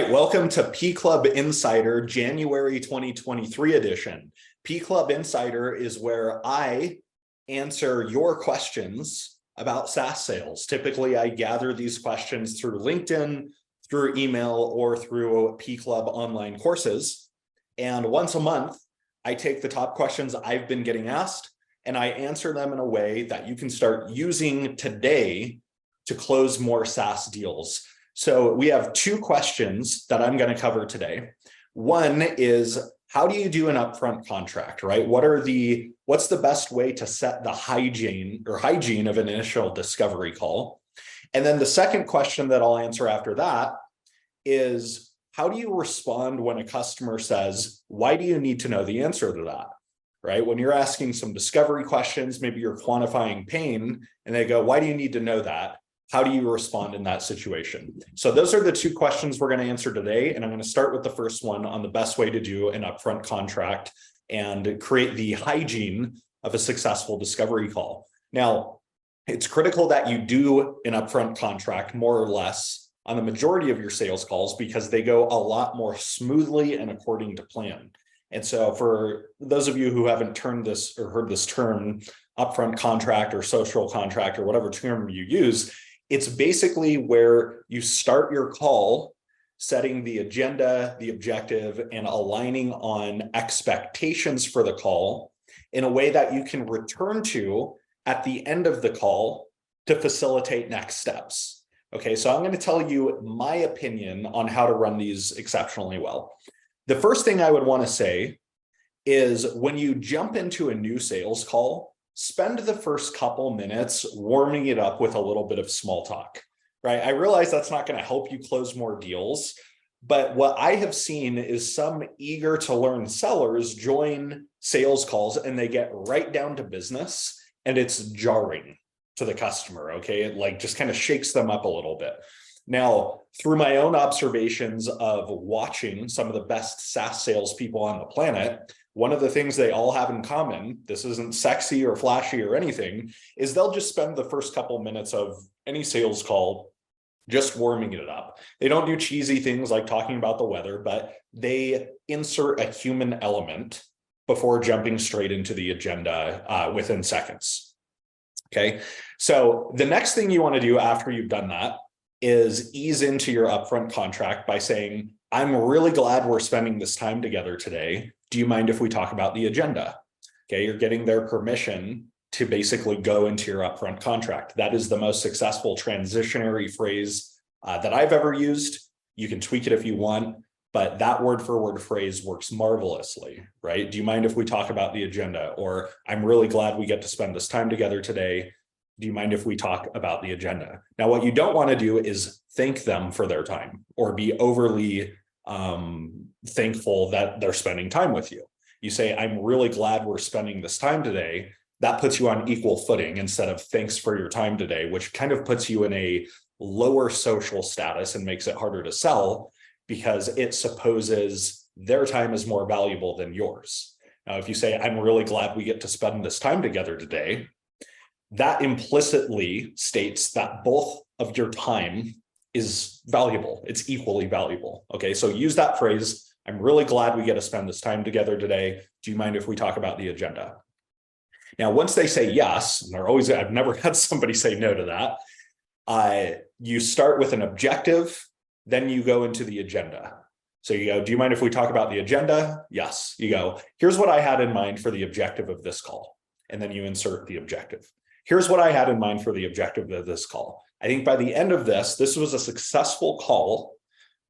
right, welcome to P Club Insider January 2023 edition. P Club Insider is where I answer your questions about SaaS sales. Typically, I gather these questions through LinkedIn, through email, or through P Club online courses. And once a month, I take the top questions I've been getting asked and I answer them in a way that you can start using today to close more SaaS deals. So we have two questions that I'm going to cover today. One is, how do you do an upfront contract, right? What's the best way to set the hygiene of an initial discovery call? And then the second question that I'll answer after that is, how do you respond when a customer says, why do you need to know the answer to that? Right? When you're asking some discovery questions, maybe you're quantifying pain and they go, why do you need to know that? How do you respond in that situation? So those are the two questions we're going to answer today. And I'm going to start with the first one on the best way to do an upfront contract and create the hygiene of a successful discovery call. Now, it's critical that you do an upfront contract more or less on the majority of your sales calls because they go a lot more smoothly and according to plan. And so for those of you who haven't heard this term, upfront contract or social contract or whatever term you use, it's basically where you start your call setting the agenda, the objective, and aligning on expectations for the call in a way that you can return to at the end of the call to facilitate next steps. Okay, so I'm going to tell you my opinion on how to run these exceptionally well. The first thing I would want to say is when you jump into a new sales call, spend the first couple minutes warming it up with a little bit of small talk, right? I realize that's not going to help you close more deals, but what I have seen is some eager to learn sellers join sales calls and they get right down to business and it's jarring to the customer, okay? It just kind of shakes them up a little bit. Now, through my own observations of watching some of the best SaaS salespeople on the planet, one of the things they all have in common, this isn't sexy or flashy or anything, is they'll just spend the first couple minutes of any sales call just warming it up. They don't do cheesy things like talking about the weather, but they insert a human element before jumping straight into the agenda within seconds. Okay, so the next thing you want to do after you've done that is ease into your upfront contract by saying, I'm really glad we're spending this time together today. Do you mind if we talk about the agenda? Okay, you're getting their permission to basically go into your upfront contract. That is the most successful transitionary phrase that I've ever used. You can tweak it if you want, but that word for word phrase works marvelously, right? Do you mind if we talk about the agenda? Or I'm really glad we get to spend this time together today. Do you mind if we talk about the agenda? Now, what you don't want to do is thank them for their time or be overly thankful that they're spending time with you. You say, I'm really glad we're spending this time today. That puts you on equal footing instead of thanks for your time today, which kind of puts you in a lower social status and makes it harder to sell because it supposes their time is more valuable than yours. Now, if you say, I'm really glad we get to spend this time together today, that implicitly states that both of your time is valuable. It's equally valuable. Okay, so use that phrase. I'm really glad we get to spend this time together today. Do you mind if we talk about the agenda? Now, once they say yes, and I've never had somebody say no to that. You start with an objective, then you go into the agenda. So you go, do you mind if we talk about the agenda? Yes. You go, here's what I had in mind for the objective of this call. And then you insert the objective. Here's what I had in mind for the objective of this call. I think by the end of this was a successful call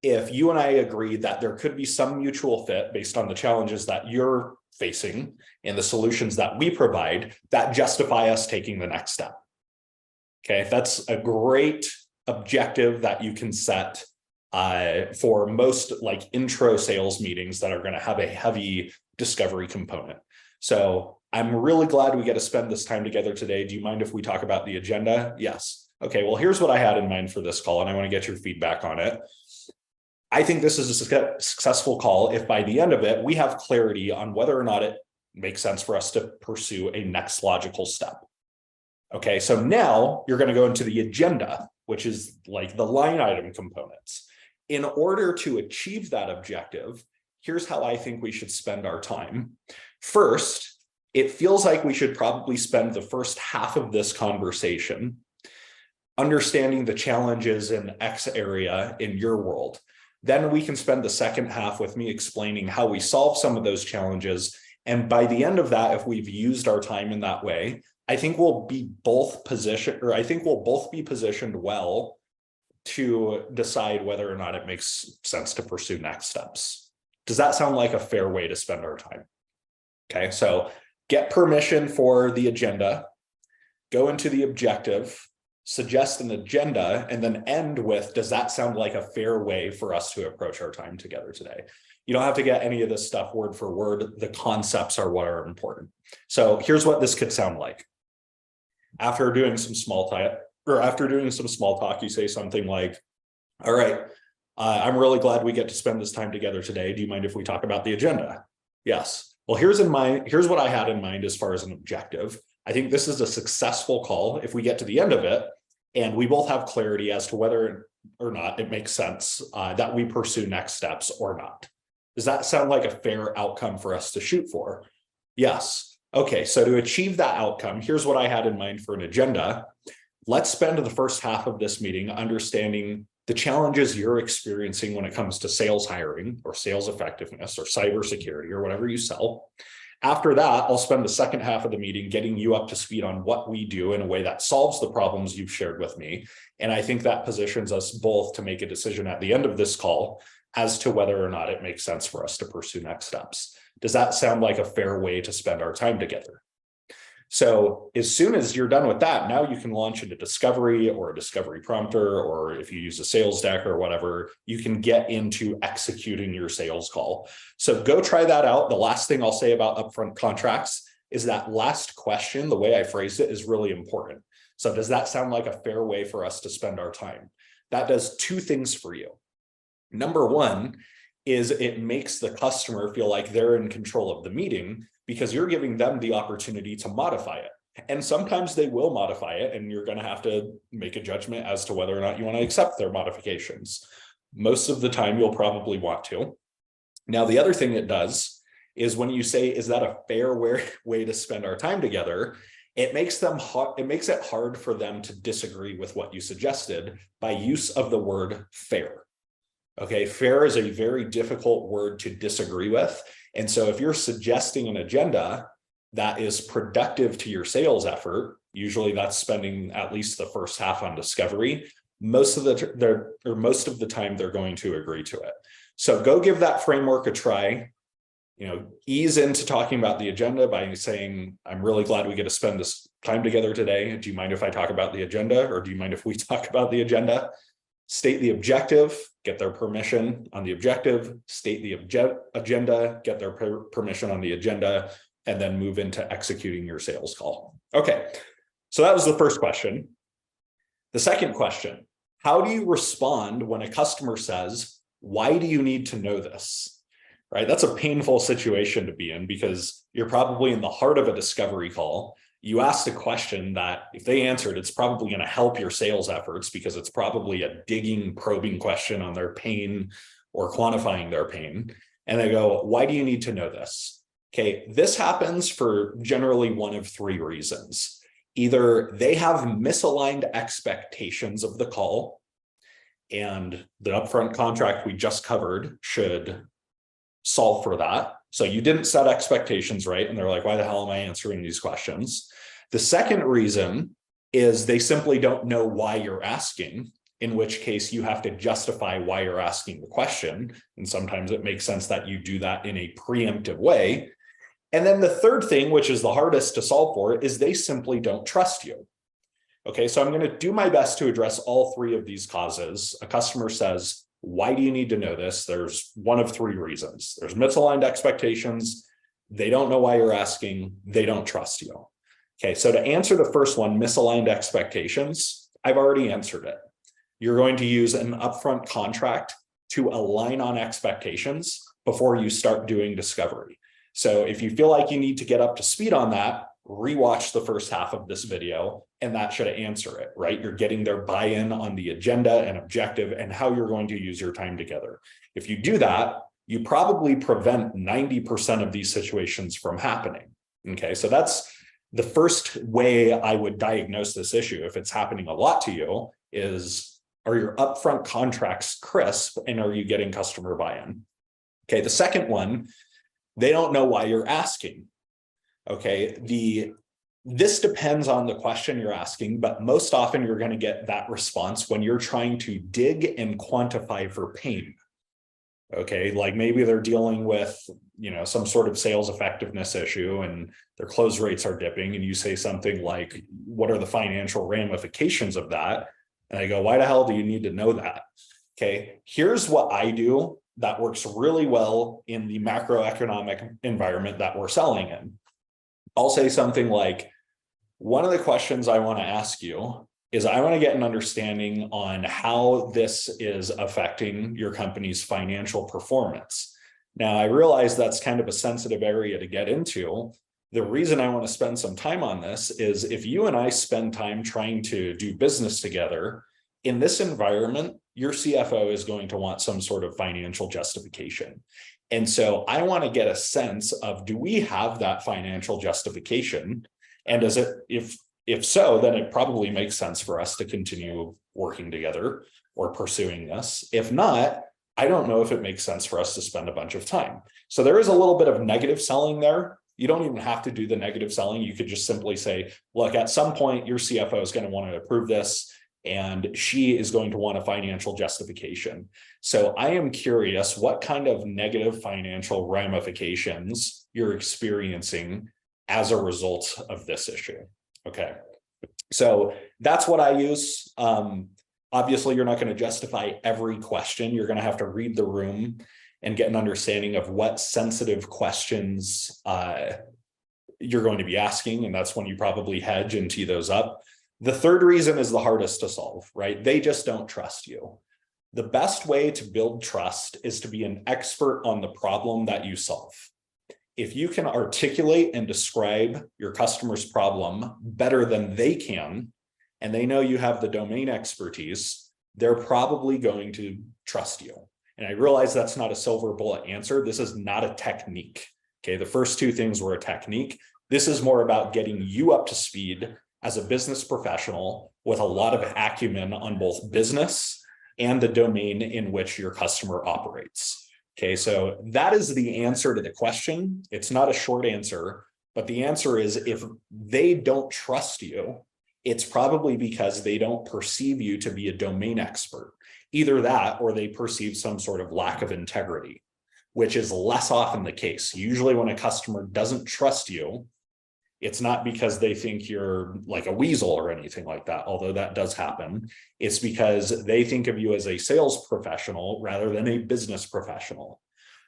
if you and I agreed that there could be some mutual fit based on the challenges that you're facing and the solutions that we provide that justify us taking the next step. Okay, that's a great objective that you can set for most intro sales meetings that are going to have a heavy discovery component. So I'm really glad we get to spend this time together today. Do you mind if we talk about the agenda? Yes. Okay, well, here's what I had in mind for this call, and I want to get your feedback on it. I think this is a successful call if by the end of it, we have clarity on whether or not it makes sense for us to pursue a next logical step. Okay, so now you're going to go into the agenda, which is like the line item components. In order to achieve that objective, here's how I think we should spend our time. First, it feels like we should probably spend the first half of this conversation understanding the challenges in X area in your world. Then we can spend the second half with me explaining how we solve some of those challenges. And by the end of that, if we've used our time in that way, I think we'll be both positioned, or I think we'll both be positioned well to decide whether or not it makes sense to pursue next steps. Does that sound like a fair way to spend our time? Okay, so get permission for the agenda, go into the objective, suggest an agenda, and then end with, does that sound like a fair way for us to approach our time together today? You don't have to get any of this stuff word for word. The concepts are what are important. So here's what this could sound like. After doing some small talk, you say something like, all right, I'm really glad we get to spend this time together today. Do you mind if we talk about the agenda? Yes. Well, here's what I had in mind as far as an objective. I think this is a successful call if we get to the end of it and we both have clarity as to whether or not it makes sense that we pursue next steps or not. Does that sound like a fair outcome for us to shoot for? Yes. Okay, so to achieve that outcome, here's what I had in mind for an agenda. Let's spend the first half of this meeting understanding the challenges you're experiencing when it comes to sales hiring or sales effectiveness or cybersecurity or whatever you sell. After that, I'll spend the second half of the meeting getting you up to speed on what we do in a way that solves the problems you've shared with me. And I think that positions us both to make a decision at the end of this call as to whether or not it makes sense for us to pursue next steps. Does that sound like a fair way to spend our time together? So as soon as you're done with that, now you can launch into discovery or a discovery prompter, or if you use a sales deck or whatever, you can get into executing your sales call. So go try that out. The last thing I'll say about upfront contracts is that last question, the way I phrased it, is really important. So does that sound like a fair way for us to spend our time? That does two things for you. Number one is it makes the customer feel like they're in control of the meeting, because you're giving them the opportunity to modify it. And sometimes they will modify it, and you're going to have to make a judgment as to whether or not you want to accept their modifications. Most of the time, you'll probably want to. Now, the other thing it does is when you say, is that a fair way to spend our time together? It makes it hard for them to disagree with what you suggested by use of the word fair. Okay, fair is a very difficult word to disagree with. And so if you're suggesting an agenda that is productive to your sales effort, usually that's spending at least the first half on discovery, most of the time they're going to agree to it. So go give that framework a try. Ease into talking about the agenda by saying, I'm really glad we get to spend this time together today. Do you mind if I talk about the agenda, or do you mind if we talk about the agenda? State the objective, get their permission on the objective, state the agenda, get their permission on the agenda, and then move into executing your sales call. Okay, so that was the first question. The second question, how do you respond when a customer says, why do you need to know this? Right, that's a painful situation to be in, because you're probably in the heart of a discovery call. You asked a question that if they answered, it's probably going to help your sales efforts, because it's probably a digging, probing question on their pain or quantifying their pain. And they go, why do you need to know this? Okay, this happens for generally one of three reasons. Either they have misaligned expectations of the call, and the upfront contract we just covered should solve for that. So you didn't set expectations right, and they're like, why the hell am I answering these questions? The second reason is they simply don't know why you're asking, in which case you have to justify why you're asking the question. And sometimes it makes sense that you do that in a preemptive way. And then the third thing, which is the hardest to solve for, is they simply don't trust you. Okay, so I'm going to do my best to address all three of these causes. A customer says, why do you need to know this? There's one of three reasons. There's misaligned expectations. They don't know why you're asking. They don't trust you. Okay, so to answer the first one, misaligned expectations, I've already answered it. You're going to use an upfront contract to align on expectations before you start doing discovery. So if you feel like you need to get up to speed on that, rewatch the first half of this video, and that should answer it, right? You're getting their buy-in on the agenda and objective and how you're going to use your time together. If you do that, you probably prevent 90% of these situations from happening. Okay, so that's the first way I would diagnose this issue. If it's happening a lot to you, is are your upfront contracts crisp and are you getting customer buy-in? Okay, the second one, they don't know why you're asking. Okay, this depends on the question you're asking, but most often you're going to get that response when you're trying to dig and quantify for pain. Okay, like maybe they're dealing with, some sort of sales effectiveness issue and their close rates are dipping, and you say something like, what are the financial ramifications of that? And I go, why the hell do you need to know that? Okay, here's what I do that works really well in the macroeconomic environment that we're selling in. I'll say something like, one of the questions I want to ask you is I want to get an understanding on how this is affecting your company's financial performance. Now, I realize that's kind of a sensitive area to get into. The reason I want to spend some time on this is if you and I spend time trying to do business together, in this environment, your CFO is going to want some sort of financial justification. And so I want to get a sense of, do we have that financial justification? And if so, then it probably makes sense for us to continue working together or pursuing this. If not, I don't know if it makes sense for us to spend a bunch of time. So there is a little bit of negative selling there. You don't even have to do the negative selling. You could just simply say, look, at some point, your CFO is going to want to approve this, and she is going to want a financial justification. So I am curious what kind of negative financial ramifications you're experiencing as a result of this issue. Okay, so that's what I use. Obviously, you're not going to justify every question. You're going to have to read the room and get an understanding of what sensitive questions you're going to be asking. And that's when you probably hedge and tee those up. The third reason is the hardest to solve, right? They just don't trust you. The best way to build trust is to be an expert on the problem that you solve. If you can articulate and describe your customer's problem better than they can, and they know you have the domain expertise, they're probably going to trust you. And I realize that's not a silver bullet answer. This is not a technique. Okay, the first two things were a technique. This is more about getting you up to speed as a business professional with a lot of acumen on both business and the domain in which your customer operates. Okay, so that is the answer to the question. It's not a short answer, but the answer is if they don't trust you, it's probably because they don't perceive you to be a domain expert. Either that or they perceive some sort of lack of integrity, which is less often the case. Usually when a customer doesn't trust you, it's not because they think you're like a weasel or anything like that, although that does happen. It's because they think of you as a sales professional rather than a business professional.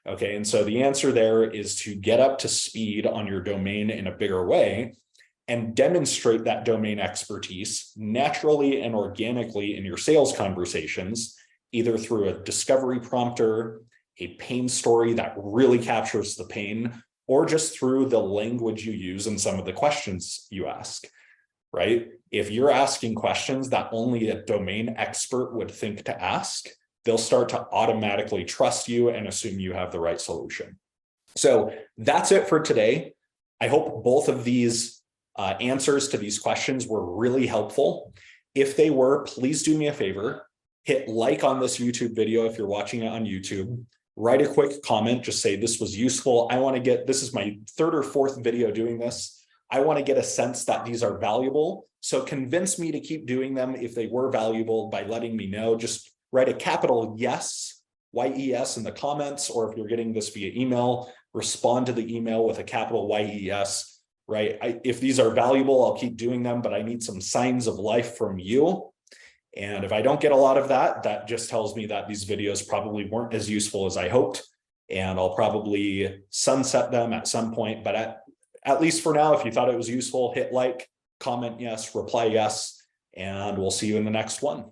Okay, and so the answer there is to get up to speed on your domain in a bigger way and demonstrate that domain expertise naturally and organically in your sales conversations, either through a discovery prompter, a pain story that really captures the pain, or just through the language you use in some of the questions you ask, right? If you're asking questions that only a domain expert would think to ask, they'll start to automatically trust you and assume you have the right solution. So that's it for today. I hope both of these answers to these questions were really helpful. If they were, please do me a favor, hit like on this YouTube video if you're watching it on YouTube. Write a quick comment, just say this was useful. I want to get, this is my third or fourth video doing this. I want to get a sense that these are valuable. So convince me to keep doing them if they were valuable by letting me know. Just write a capital yes, Y-E-S in the comments, or if you're getting this via email, respond to the email with a capital Y-E-S, right? If these are valuable, I'll keep doing them, but I need some signs of life from you. And if I don't get a lot of that, that just tells me that these videos probably weren't as useful as I hoped. And I'll probably sunset them at some point. But at least for now, if you thought it was useful, hit like, comment yes, reply yes, and we'll see you in the next one.